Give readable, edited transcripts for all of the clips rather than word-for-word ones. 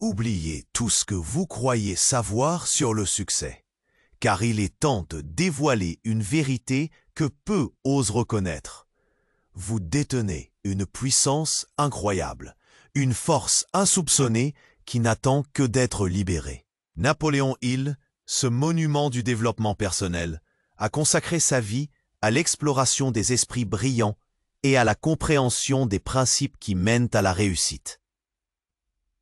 Oubliez tout ce que vous croyez savoir sur le succès, car il est temps de dévoiler une vérité que peu osent reconnaître. Vous détenez une puissance incroyable, une force insoupçonnée qui n'attend que d'être libérée. Napoléon Hill, ce monument du développement personnel, a consacré sa vie à l'exploration des esprits brillants et à la compréhension des principes qui mènent à la réussite.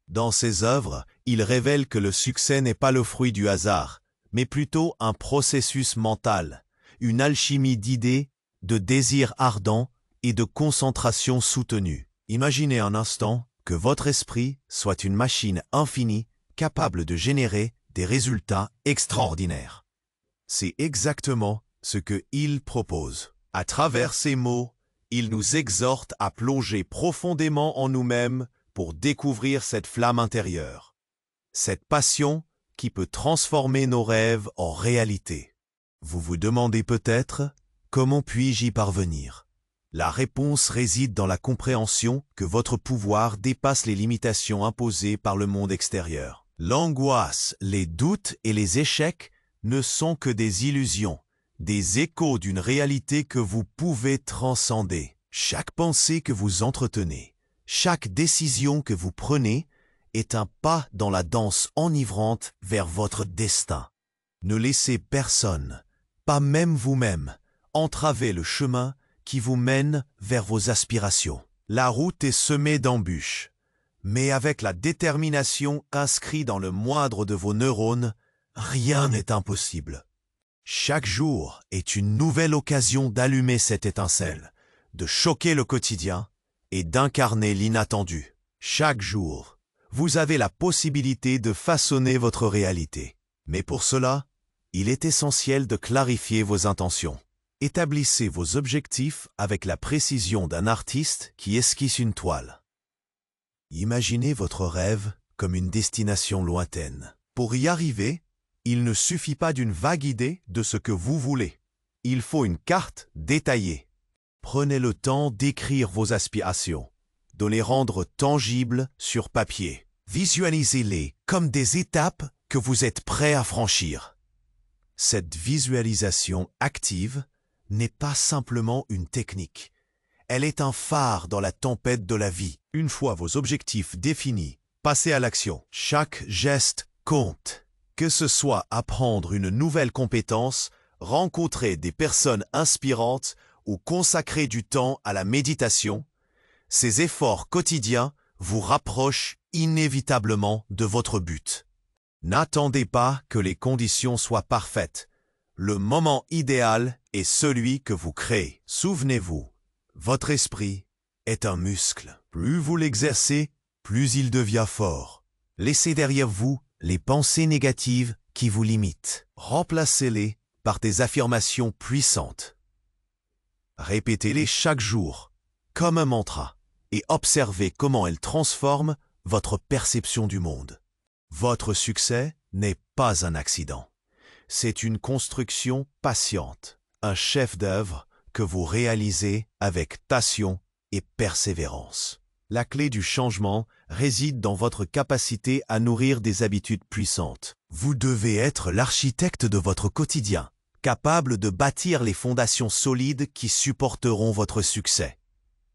Dans ses œuvres, il révèle que le succès n'est pas le fruit du hasard, mais plutôt un processus mental, une alchimie d'idées, de désirs ardents et de concentration soutenue. Imaginez un instant que votre esprit soit une machine infinie capable de générer des résultats extraordinaires. C'est exactement ce que Hill propose. À travers ces mots, il nous exhorte à plonger profondément en nous-mêmes pour découvrir cette flamme intérieure, cette passion qui peut transformer nos rêves en réalité. Vous vous demandez peut-être « Comment puis-je y parvenir ?» La réponse réside dans la compréhension que votre pouvoir dépasse les limitations imposées par le monde extérieur. L'angoisse, les doutes et les échecs ne sont que des illusions, des échos d'une réalité que vous pouvez transcender. Chaque pensée que vous entretenez, chaque décision que vous prenez est un pas dans la danse enivrante vers votre destin. Ne laissez personne, pas même vous-même, entraver le chemin qui vous mène vers vos aspirations. La route est semée d'embûches, mais avec la détermination inscrite dans le moindre de vos neurones, rien n'est impossible. Chaque jour est une nouvelle occasion d'allumer cette étincelle, de choquer le quotidien et d'incarner l'inattendu. Chaque jour, vous avez la possibilité de façonner votre réalité. Mais pour cela, il est essentiel de clarifier vos intentions. Établissez vos objectifs avec la précision d'un artiste qui esquisse une toile. Imaginez votre rêve comme une destination lointaine. Pour y arriver, il ne suffit pas d'une vague idée de ce que vous voulez. Il faut une carte détaillée. Prenez le temps d'écrire vos aspirations, de les rendre tangibles sur papier. Visualisez-les comme des étapes que vous êtes prêt à franchir. Cette visualisation active n'est pas simplement une technique. Elle est un phare dans la tempête de la vie. Une fois vos objectifs définis, passez à l'action. Chaque geste compte. Que ce soit apprendre une nouvelle compétence, rencontrer des personnes inspirantes ou consacrer du temps à la méditation, ces efforts quotidiens vous rapprochent inévitablement de votre but. N'attendez pas que les conditions soient parfaites. Le moment idéal est celui que vous créez. Souvenez-vous, votre esprit est un muscle. Plus vous l'exercez, plus il devient fort. Laissez derrière vous les pensées négatives qui vous limitent. Remplacez-les par des affirmations puissantes. Répétez-les chaque jour, comme un mantra, et observez comment elles transforment votre perception du monde. Votre succès n'est pas un accident. C'est une construction patiente, un chef-d'œuvre que vous réalisez avec passion et persévérance. La clé du changement réside dans votre capacité à nourrir des habitudes puissantes. Vous devez être l'architecte de votre quotidien, capable de bâtir les fondations solides qui supporteront votre succès.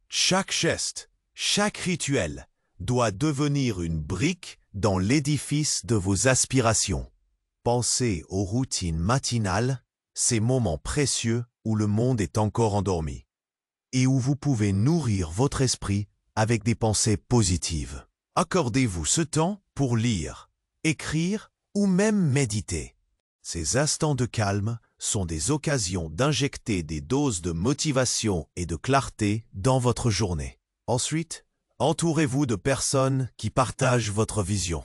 Chaque geste, chaque rituel doit devenir une brique dans l'édifice de vos aspirations. Pensez aux routines matinales, ces moments précieux où le monde est encore endormi, et où vous pouvez nourrir votre esprit avec des pensées positives. Accordez-vous ce temps pour lire, écrire ou même méditer. Ces instants de calme sont des occasions d'injecter des doses de motivation et de clarté dans votre journée. Ensuite, entourez-vous de personnes qui partagent votre vision.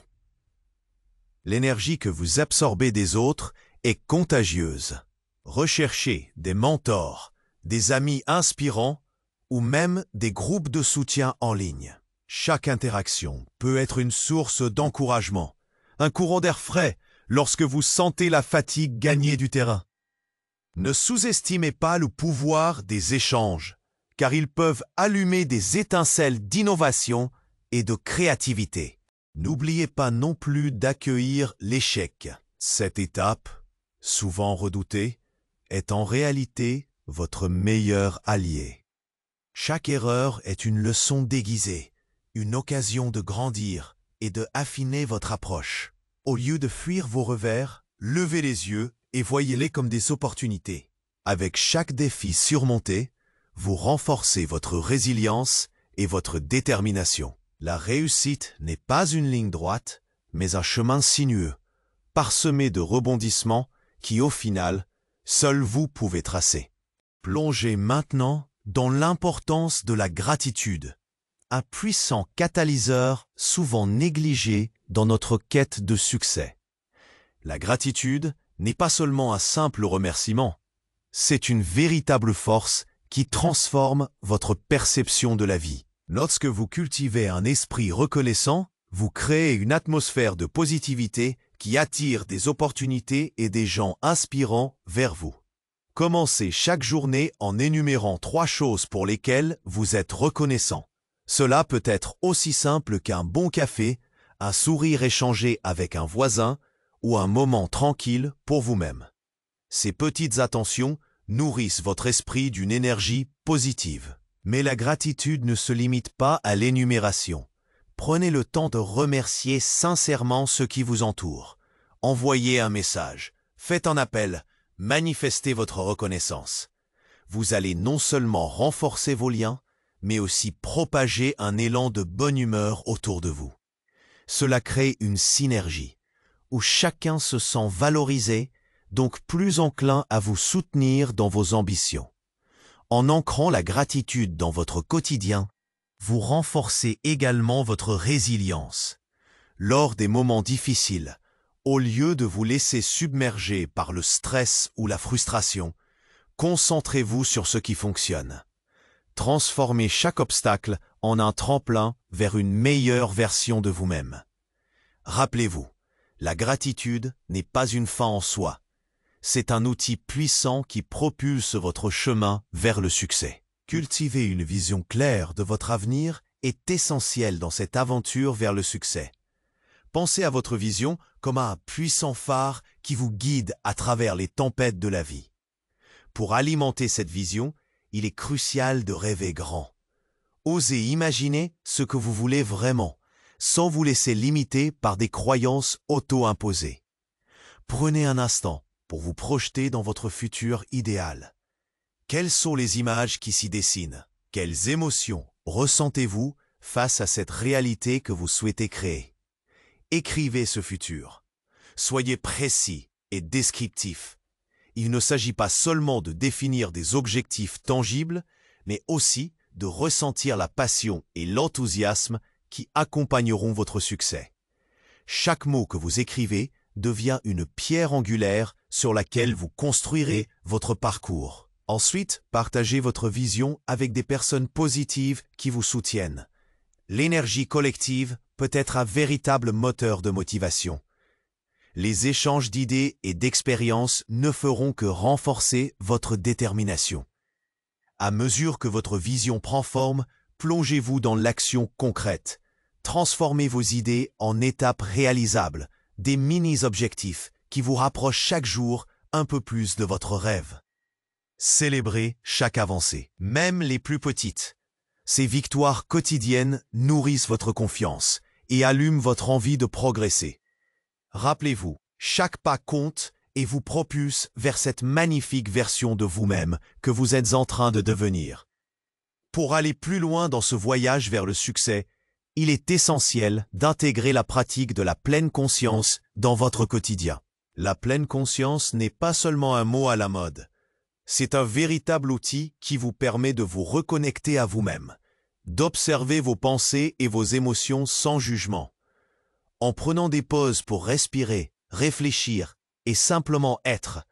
L'énergie que vous absorbez des autres est contagieuse. Recherchez des mentors, des amis inspirants ou même des groupes de soutien en ligne. Chaque interaction peut être une source d'encouragement, un courant d'air frais lorsque vous sentez la fatigue gagner du terrain. Ne sous-estimez pas le pouvoir des échanges, car ils peuvent allumer des étincelles d'innovation et de créativité. N'oubliez pas non plus d'accueillir l'échec. Cette étape, souvent redoutée, est en réalité votre meilleur allié. Chaque erreur est une leçon déguisée, une occasion de grandir et de affiner votre approche. Au lieu de fuir vos revers, levez les yeux et voyez-les comme des opportunités. Avec chaque défi surmonté, vous renforcez votre résilience et votre détermination. La réussite n'est pas une ligne droite, mais un chemin sinueux, parsemé de rebondissements qui, au final, seul vous pouvez tracer. Plongez maintenant dans l'importance de la gratitude, un puissant catalyseur souvent négligé dans notre quête de succès. La gratitude n'est pas seulement un simple remerciement, c'est une véritable force qui transforme votre perception de la vie. Lorsque vous cultivez un esprit reconnaissant, vous créez une atmosphère de positivité qui attire des opportunités et des gens inspirants vers vous. Commencez chaque journée en énumérant 3 choses pour lesquelles vous êtes reconnaissant. Cela peut être aussi simple qu'un bon café, un sourire échangé avec un voisin ou un moment tranquille pour vous-même. Ces petites attentions nourrissent votre esprit d'une énergie positive. Mais la gratitude ne se limite pas à l'énumération. Prenez le temps de remercier sincèrement ceux qui vous entourent. Envoyez un message, faites un appel, manifestez votre reconnaissance. Vous allez non seulement renforcer vos liens, mais aussi propager un élan de bonne humeur autour de vous. Cela crée une synergie, où chacun se sent valorisé, donc plus enclin à vous soutenir dans vos ambitions. En ancrant la gratitude dans votre quotidien, vous renforcez également votre résilience. Lors des moments difficiles, au lieu de vous laisser submerger par le stress ou la frustration, concentrez-vous sur ce qui fonctionne. Transformez chaque obstacle en un tremplin vers une meilleure version de vous-même. Rappelez-vous, la gratitude n'est pas une fin en soi. C'est un outil puissant qui propulse votre chemin vers le succès. Cultiver une vision claire de votre avenir est essentiel dans cette aventure vers le succès. Pensez à votre vision comme à un puissant phare qui vous guide à travers les tempêtes de la vie. Pour alimenter cette vision, il est crucial de rêver grand. Osez imaginer ce que vous voulez vraiment, sans vous laisser limiter par des croyances auto-imposées. Prenez un instant pour vous projeter dans votre futur idéal. Quelles sont les images qui s'y dessinent? Quelles émotions ressentez-vous face à cette réalité que vous souhaitez créer? Écrivez ce futur. Soyez précis et descriptif. Il ne s'agit pas seulement de définir des objectifs tangibles, mais aussi de ressentir la passion et l'enthousiasme qui accompagneront votre succès. Chaque mot que vous écrivez devient une pierre angulaire sur laquelle vous construirez votre parcours. Ensuite, partagez votre vision avec des personnes positives qui vous soutiennent. L'énergie collective peut être un véritable moteur de motivation. Les échanges d'idées et d'expériences ne feront que renforcer votre détermination. À mesure que votre vision prend forme, plongez-vous dans l'action concrète. Transformez vos idées en étapes réalisables, des mini-objectifs qui vous rapprochent chaque jour un peu plus de votre rêve. Célébrez chaque avancée, même les plus petites. Ces victoires quotidiennes nourrissent votre confiance et allument votre envie de progresser. Rappelez-vous, chaque pas compte et vous propulse vers cette magnifique version de vous-même que vous êtes en train de devenir. Pour aller plus loin dans ce voyage vers le succès, il est essentiel d'intégrer la pratique de la pleine conscience dans votre quotidien. La pleine conscience n'est pas seulement un mot à la mode. C'est un véritable outil qui vous permet de vous reconnecter à vous-même, d'observer vos pensées et vos émotions sans jugement. En prenant des pauses pour respirer, réfléchir et simplement être,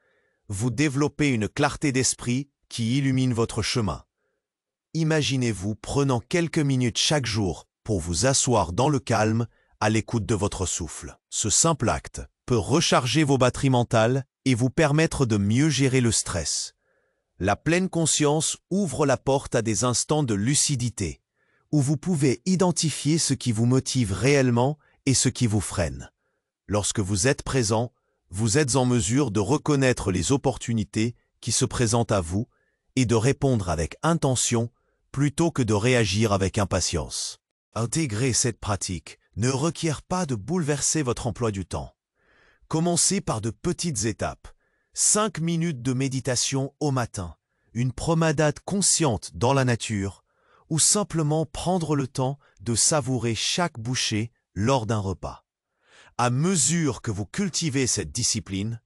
vous développez une clarté d'esprit qui illumine votre chemin. Imaginez-vous prenant quelques minutes chaque jour pour vous asseoir dans le calme, à l'écoute de votre souffle. Ce simple acte peut recharger vos batteries mentales et vous permettre de mieux gérer le stress. La pleine conscience ouvre la porte à des instants de lucidité, où vous pouvez identifier ce qui vous motive réellement et ce qui vous freine. Lorsque vous êtes présent, vous êtes en mesure de reconnaître les opportunités qui se présentent à vous et de répondre avec intention plutôt que de réagir avec impatience. Intégrer cette pratique ne requiert pas de bouleverser votre emploi du temps. Commencez par de petites étapes. 5 minutes de méditation au matin, une promenade consciente dans la nature, ou simplement prendre le temps de savourer chaque bouchée lors d'un repas. À mesure que vous cultivez cette discipline,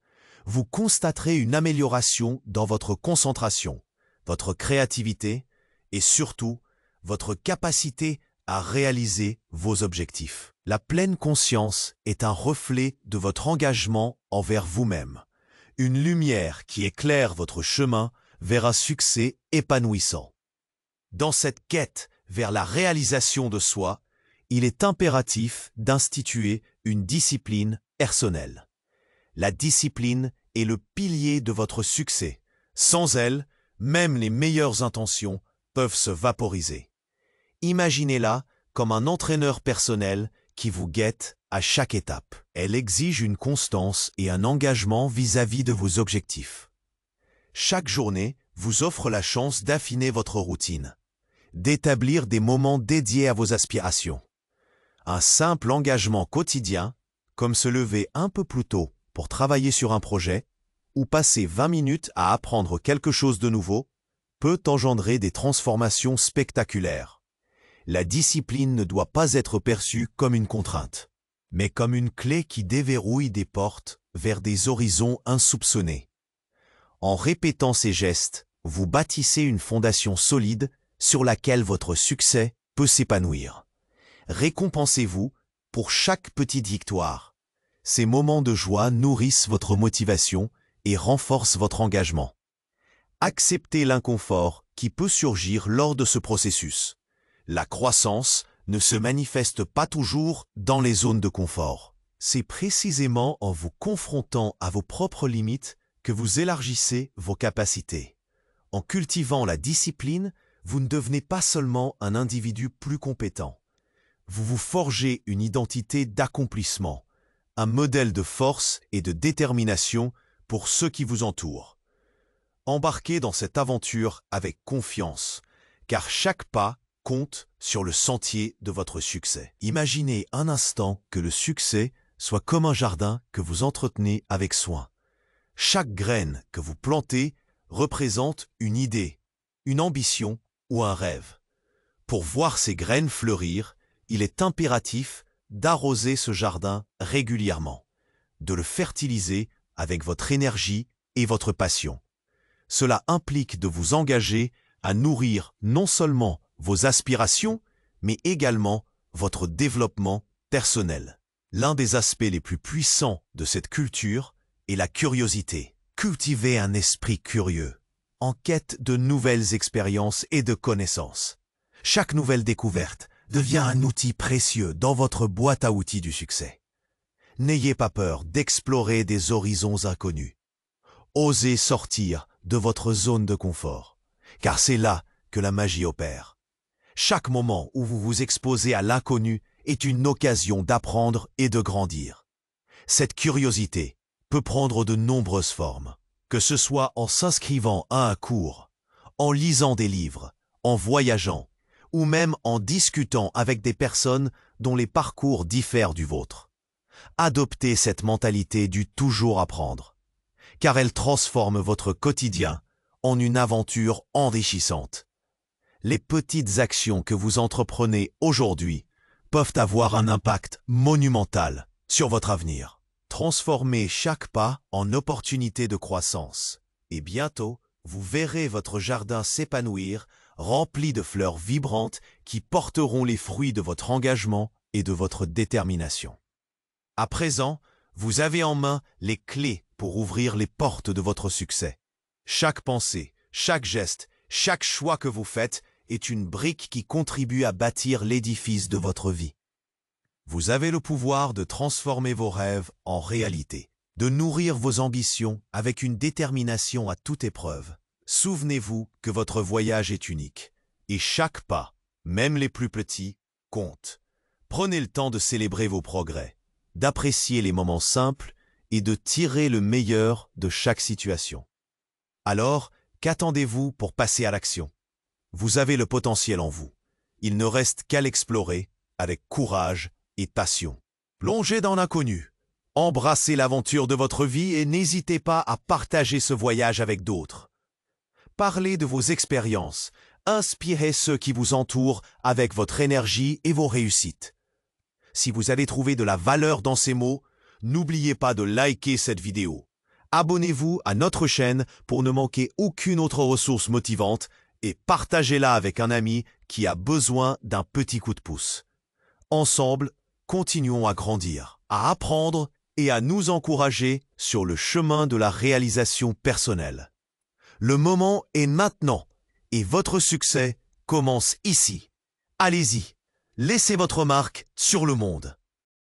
vous constaterez une amélioration dans votre concentration, votre créativité et surtout votre capacité à réaliser vos objectifs. La pleine conscience est un reflet de votre engagement envers vous-même, une lumière qui éclaire votre chemin vers un succès épanouissant. Dans cette quête vers la réalisation de soi, il est impératif d'instituer une discipline personnelle. La discipline est le pilier de votre succès. Sans elle, même les meilleures intentions peuvent se vaporiser. Imaginez-la comme un entraîneur personnel qui vous guette à chaque étape. Elle exige une constance et un engagement vis-à-vis de vos objectifs. Chaque journée vous offre la chance d'affiner votre routine, d'établir des moments dédiés à vos aspirations. Un simple engagement quotidien, comme se lever un peu plus tôt pour travailler sur un projet, ou passer 20 minutes à apprendre quelque chose de nouveau, peut engendrer des transformations spectaculaires. La discipline ne doit pas être perçue comme une contrainte, mais comme une clé qui déverrouille des portes vers des horizons insoupçonnés. En répétant ces gestes, vous bâtissez une fondation solide sur laquelle votre succès peut s'épanouir. Récompensez-vous pour chaque petite victoire. Ces moments de joie nourrissent votre motivation et renforcent votre engagement. Acceptez l'inconfort qui peut surgir lors de ce processus. La croissance ne se manifeste pas toujours dans les zones de confort. C'est précisément en vous confrontant à vos propres limites que vous élargissez vos capacités. En cultivant la discipline, vous ne devenez pas seulement un individu plus compétent. Vous vous forgez une identité d'accomplissement, un modèle de force et de détermination pour ceux qui vous entourent. Embarquez dans cette aventure avec confiance, car chaque pas compte sur le sentier de votre succès. Imaginez un instant que le succès soit comme un jardin que vous entretenez avec soin. Chaque graine que vous plantez représente une idée, une ambition ou un rêve. Pour voir ces graines fleurir, il est impératif d'arroser ce jardin régulièrement, de le fertiliser avec votre énergie et votre passion. Cela implique de vous engager à nourrir non seulement vos aspirations, mais également votre développement personnel. L'un des aspects les plus puissants de cette culture est la curiosité. Cultivez un esprit curieux, en quête de nouvelles expériences et de connaissances. Chaque nouvelle découverte devient un outil précieux dans votre boîte à outils du succès. N'ayez pas peur d'explorer des horizons inconnus. Osez sortir de votre zone de confort, car c'est là que la magie opère. Chaque moment où vous vous exposez à l'inconnu est une occasion d'apprendre et de grandir. Cette curiosité peut prendre de nombreuses formes, que ce soit en s'inscrivant à un cours, en lisant des livres, en voyageant, ou même en discutant avec des personnes dont les parcours diffèrent du vôtre. Adoptez cette mentalité du toujours apprendre, car elle transforme votre quotidien en une aventure enrichissante. Les petites actions que vous entreprenez aujourd'hui peuvent avoir un impact monumental sur votre avenir. Transformez chaque pas en opportunité de croissance, et bientôt, vous verrez votre jardin s'épanouir, rempli de fleurs vibrantes qui porteront les fruits de votre engagement et de votre détermination. À présent, vous avez en main les clés pour ouvrir les portes de votre succès. Chaque pensée, chaque geste, chaque choix que vous faites est une brique qui contribue à bâtir l'édifice de votre vie. Vous avez le pouvoir de transformer vos rêves en réalité, de nourrir vos ambitions avec une détermination à toute épreuve. Souvenez-vous que votre voyage est unique, et chaque pas, même les plus petits, compte. Prenez le temps de célébrer vos progrès, d'apprécier les moments simples et de tirer le meilleur de chaque situation. Alors, qu'attendez-vous pour passer à l'action? Vous avez le potentiel en vous. Il ne reste qu'à l'explorer avec courage et passion. Plongez dans l'inconnu. Embrassez l'aventure de votre vie et n'hésitez pas à partager ce voyage avec d'autres. Parlez de vos expériences. Inspirez ceux qui vous entourent avec votre énergie et vos réussites. Si vous allez trouver de la valeur dans ces mots, n'oubliez pas de liker cette vidéo. Abonnez-vous à notre chaîne pour ne manquer aucune autre ressource motivante et partagez-la avec un ami qui a besoin d'un petit coup de pouce. Ensemble, continuons à grandir, à apprendre et à nous encourager sur le chemin de la réalisation personnelle. Le moment est maintenant et votre succès commence ici. Allez-y, laissez votre marque sur le monde.